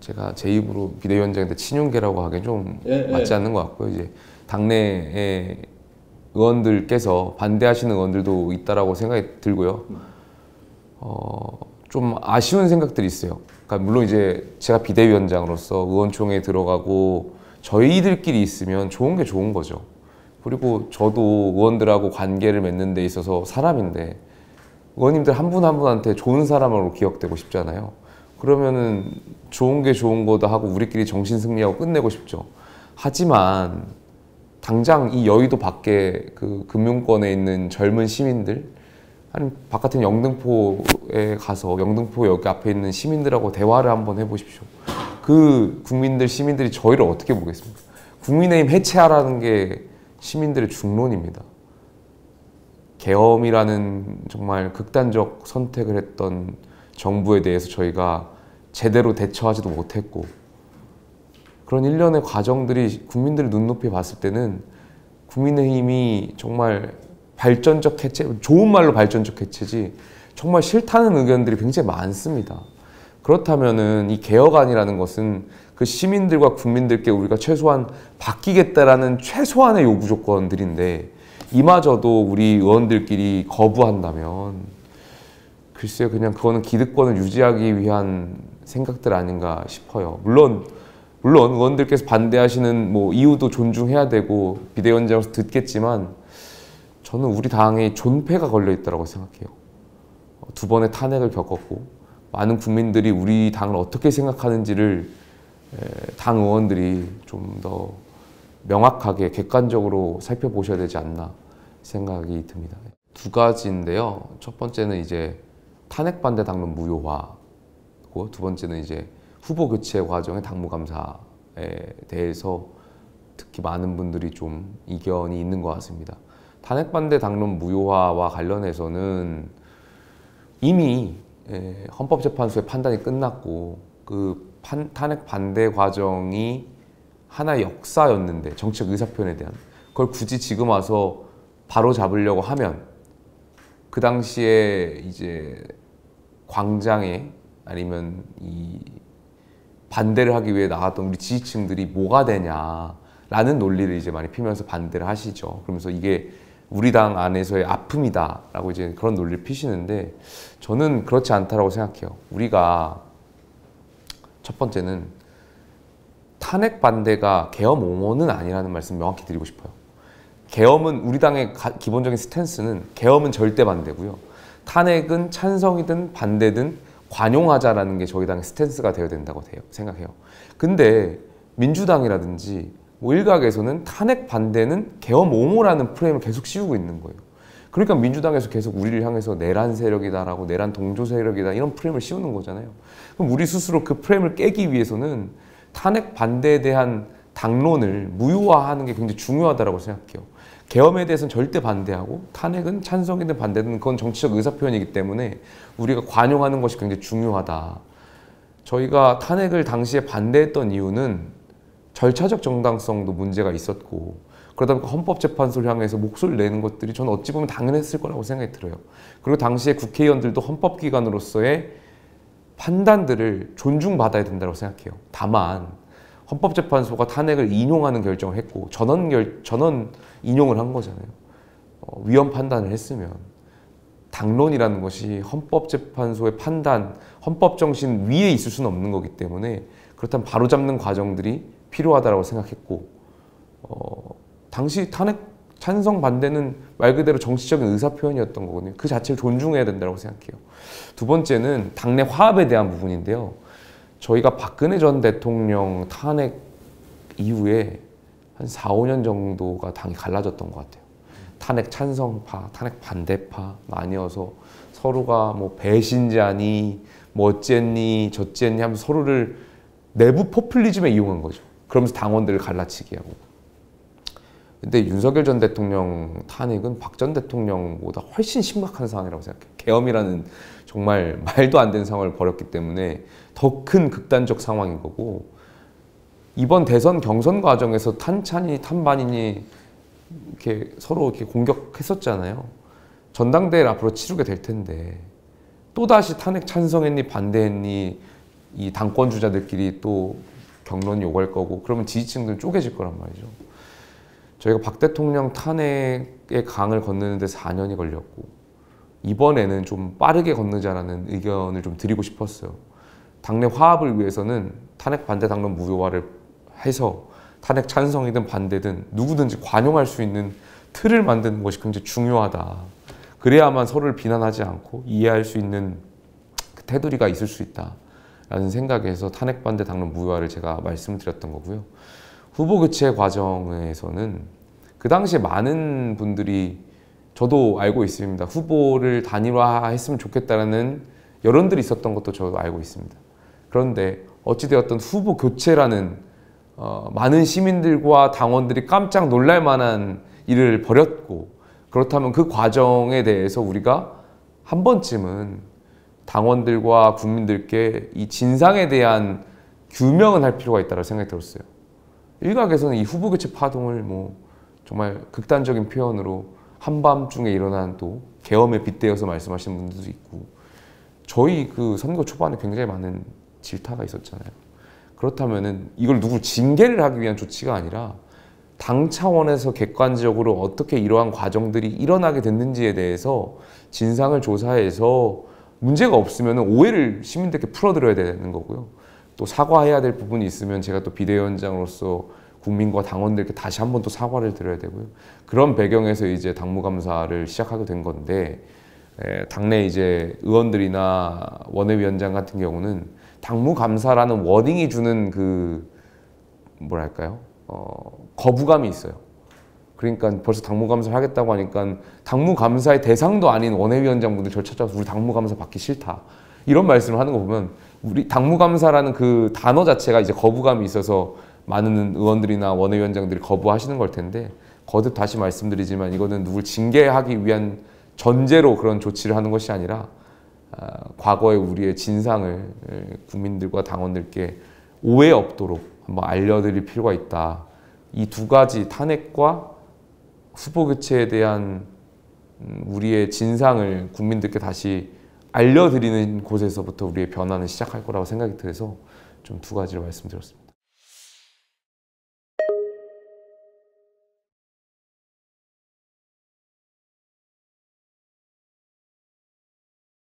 제가 제 입으로 비대위원장인데 친윤계라고 하기엔 좀 맞지 않는 것 같고요. 이제 당내에 의원들께서 반대하시는 의원들도 있다라고 생각이 들고요. 좀 아쉬운 생각들이 있어요. 그러니까 물론 이제 제가 비대위원장으로서 의원총회에 들어가고 저희들끼리 있으면 좋은 게 좋은 거죠. 그리고 저도 의원들하고 관계를 맺는 데 있어서 사람인데 의원님들 한 분 한 분한테 좋은 사람으로 기억되고 싶잖아요. 그러면은 좋은 게 좋은 거다 하고 우리끼리 정신 승리하고 끝내고 싶죠. 하지만 당장 이 여의도 밖에 그 금융권에 있는 젊은 시민들, 아니 바깥에 영등포에 가서 영등포역 앞에 있는 시민들하고 대화를 한번 해보십시오. 그 국민들, 시민들이 저희를 어떻게 보겠습니까? 국민의힘 해체하라는 게 시민들의 중론입니다. 계엄이라는 정말 극단적 선택을 했던 정부에 대해서 저희가 제대로 대처하지도 못했고, 그런 일련의 과정들이 국민들 눈높이 봤을 때는 국민의힘이 정말 발전적 해체, 좋은 말로 발전적 해체지 정말 싫다는 의견들이 굉장히 많습니다. 그렇다면은 이 개혁안이라는 것은 그 시민들과 국민들께 우리가 최소한 바뀌겠다라는 최소한의 요구 조건들인데 이마저도 우리 의원들끼리 거부한다면 글쎄요, 그냥 그거는 기득권을 유지하기 위한 생각들 아닌가 싶어요. 물론 의원들께서 반대하시는 뭐 이유도 존중해야 되고 비대위원장으로서 듣겠지만 저는 우리 당에 존폐가 걸려 있다고 생각해요. 두 번의 탄핵을 겪었고 많은 국민들이 우리 당을 어떻게 생각하는지를 당 의원들이 좀 더 명확하게 객관적으로 살펴보셔야 되지 않나 생각이 듭니다. 두 가지인데요. 첫 번째는 이제 탄핵 반대 당론 무효화고, 두 번째는 이제 후보 교체 과정의 당무감사에 대해서 특히 많은 분들이 좀 이견이 있는 것 같습니다. 탄핵 반대 당론 무효화와 관련해서는 이미 헌법재판소의 판단이 끝났고 그 탄핵 반대 과정이 하나의 역사였는데, 정치적 의사표현에 대한 그걸 굳이 지금 와서 바로 잡으려고 하면 그 당시에 이제 광장에 아니면 이 반대를 하기 위해 나갔던 우리 지지층들이 뭐가 되냐라는 논리를 이제 많이 피면서 반대를 하시죠. 그러면서 이게 우리 당 안에서의 아픔이다라고 이제 그런 논리를 피시는데 저는 그렇지 않다라고 생각해요. 우리가 첫 번째는 탄핵 반대가 계엄 옹호는 아니라는 말씀 명확히 드리고 싶어요. 계엄은 우리 당의 기본적인 스탠스는 계엄은 절대 반대고요. 탄핵은 찬성이든 반대든 관용하자라는 게 저희 당의 스탠스가 되어야 된다고 생각해요. 근데 민주당이라든지 뭐 일각에서는 탄핵 반대는 계엄 옹호라는 프레임을 계속 씌우고 있는 거예요. 그러니까 민주당에서 계속 우리를 향해서 내란 세력이다라고, 내란 동조 세력이다 이런 프레임을 씌우는 거잖아요. 그럼 우리 스스로 그 프레임을 깨기 위해서는 탄핵 반대에 대한 당론을 무효화하는 게 굉장히 중요하다고 생각해요. 계엄에 대해서는 절대 반대하고 탄핵은 찬성이든 반대든 그건 정치적 의사표현이기 때문에 우리가 관용하는 것이 굉장히 중요하다. 저희가 탄핵을 당시에 반대했던 이유는 절차적 정당성도 문제가 있었고, 그러다 보니까 헌법재판소를 향해서 목소리를 내는 것들이 저는 어찌 보면 당연했을 거라고 생각이 들어요. 그리고 당시에 국회의원들도 헌법기관으로서의 판단들을 존중받아야 된다고 생각해요. 다만 헌법재판소가 탄핵을 인용하는 결정을 했고 전원 인용을 한 거잖아요. 위헌 판단을 했으면 당론이라는 것이 헌법재판소의 판단, 헌법정신 위에 있을 수는 없는 거기 때문에 그렇다면 바로잡는 과정들이 필요하다고 생각했고, 당시 탄핵 찬성 반대는 말 그대로 정치적인 의사표현이었던 거거든요. 그 자체를 존중해야 된다고 생각해요. 두 번째는 당내 화합에 대한 부분인데요. 저희가 박근혜 전 대통령 탄핵 이후에 한 4, 5년 정도가 당이 갈라졌던 것 같아요. 탄핵 찬성파, 탄핵 반대파 나뉘어서 서로가 뭐 배신자니 뭐 어쨌니 저쨌니 하면서 서로를 내부 포퓰리즘에 이용한 거죠. 그러면서 당원들을 갈라치게 하고. 근데 윤석열 전 대통령 탄핵은 박 전 대통령보다 훨씬 심각한 상황이라고 생각해요. 계엄이라는 정말 말도 안 되는 상황을 벌였기 때문에 더 큰 극단적 상황인 거고, 이번 대선 경선 과정에서 탄찬이 탄반이니 이렇게 서로 이렇게 공격했었잖아요. 전당대회를 앞으로 치르게 될 텐데 또다시 탄핵 찬성했니 반대했니 이 당권 주자들끼리 또 격론이 오갈 거고 그러면 지지층들은 쪼개질 거란 말이죠. 저희가 박 대통령 탄핵의 강을 건너는데 4년이 걸렸고 이번에는 좀 빠르게 건너자라는 의견을 좀 드리고 싶었어요. 당내 화합을 위해서는 탄핵 반대 당론 무효화를 해서 탄핵 찬성이든 반대든 누구든지 관용할 수 있는 틀을 만드는 것이 굉장히 중요하다. 그래야만 서로를 비난하지 않고 이해할 수 있는 그 테두리가 있을 수 있다라는 생각에서 탄핵 반대 당론 무효화를 제가 말씀드렸던 거고요. 후보 교체 과정에서는 그 당시에 많은 분들이 저도 알고 있습니다. 후보를 단일화했으면 좋겠다는 여론들이 있었던 것도 저도 알고 있습니다. 그런데 어찌되었든 후보 교체라는 많은 시민들과 당원들이 깜짝 놀랄 만한 일을 벌였고 그렇다면 그 과정에 대해서 우리가 한 번쯤은 당원들과 국민들께 이 진상에 대한 규명은 할 필요가 있다고 생각이 들었어요. 일각에서는 이 후보 교체 파동을 뭐 정말 극단적인 표현으로 한밤중에 일어난 또 계엄에 빗대어서 말씀하시는 분들도 있고 저희 그 선거 초반에 굉장히 많은 질타가 있었잖아요. 그렇다면은 이걸 누굴 징계를 하기 위한 조치가 아니라 당 차원에서 객관적으로 어떻게 이러한 과정들이 일어나게 됐는지에 대해서 진상을 조사해서 문제가 없으면 오해를 시민들께 풀어드려야 되는 거고요. 또 사과해야 될 부분이 있으면 제가 또 비대위원장으로서 국민과 당원들께 다시 한 번 또 사과를 드려야 되고요. 그런 배경에서 이제 당무감사를 시작하게 된 건데 당내 이제 의원들이나 원내위원장 같은 경우는 당무감사라는 워딩이 주는 그 뭐랄까요? 거부감이 있어요. 그러니까 벌써 당무감사를 하겠다고 하니까 당무감사의 대상도 아닌 원내위원장분들 절 찾아와서 우리 당무감사 받기 싫다. 이런 말씀을 하는 거 보면 우리 당무감사라는 그 단어 자체가 이제 거부감이 있어서 많은 의원들이나 원내위원장들이 거부하시는 걸 텐데 거듭 다시 말씀드리지만 이거는 누굴 징계하기 위한 전제로 그런 조치를 하는 것이 아니라 과거의 우리의 진상을 국민들과 당원들께 오해 없도록 한번 알려드릴 필요가 있다. 이 두 가지 탄핵과 후보 교체에 대한 우리의 진상을 국민들께 다시 알려드리는 곳에서부터 우리의 변화는 시작할 거라고 생각이 들어서 좀 두 가지를 말씀드렸습니다.